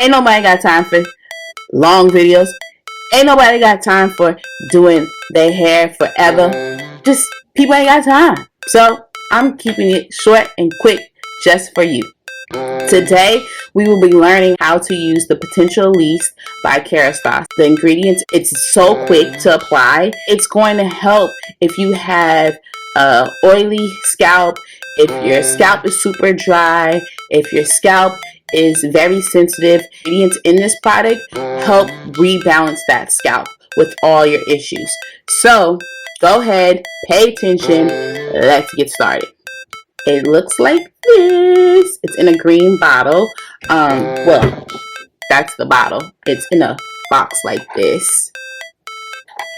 Ain't nobody got time for long videos. Ain't nobody got time for doing their hair forever. Just people ain't got time. So I'm keeping it short and quick just for you. Today, we will be learning how to use the Potentialist by Kerastase. The ingredients, it's so quick to apply. It's going to help if you have oily scalp, if your scalp is super dry, if your scalp is very sensitive. Ingredients in this product help rebalance that scalp with all your issues. So, go ahead, pay attention, let's get started. It looks like this. It's in a green bottle. Well, that's the bottle. It's in a box like this.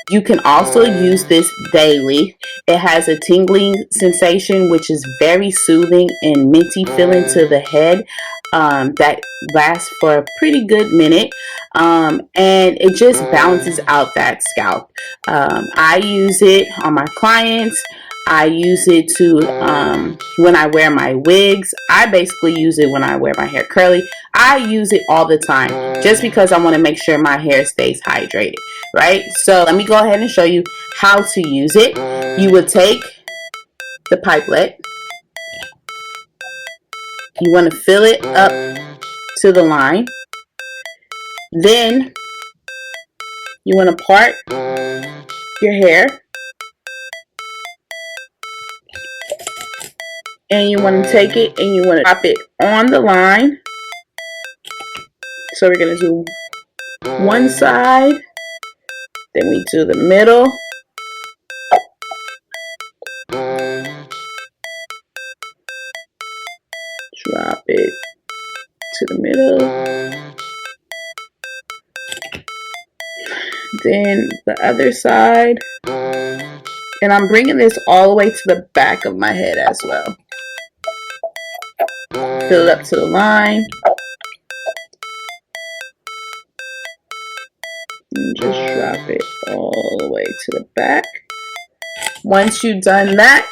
You can also use this daily. It has a tingling sensation, which is very soothing and minty feeling to the head. That lasts for a pretty good minute. And it just balances out that scalp. I use it on my clients. I use it to when I wear my wigs. I basically use it when I wear my hair curly. I use it all the time just because I want to make sure my hair stays hydrated, right? So let me go ahead and show you how to use it. You would take the pipette. You want to fill it up to the line. Then you want to part your hair. And you want to take it and you want to drop it on the line. So we're going to do one side, then we do the middle, drop it to the middle, then the other side, and I'm bringing this all the way to the back of my head as well. Fill it up to the line. And just drop it all the way to the back. Once you've done that,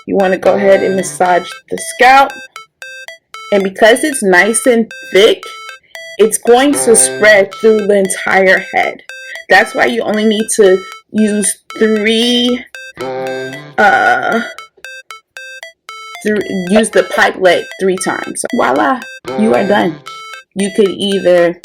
you want to go ahead and massage the scalp. And because it's nice and thick, it's going to spread through the entire head. That's why you only need to use use the pipette 3 times. So, voila, you are done. You could either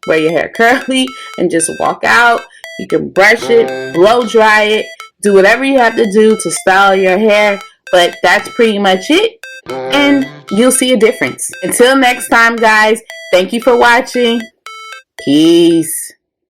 wear your hair curly and just walk out. You can brush it, blow dry it, do whatever you have to do to style your hair. But that's pretty much it. And you'll see a difference. Until next time, guys, thank you for watching. Peace.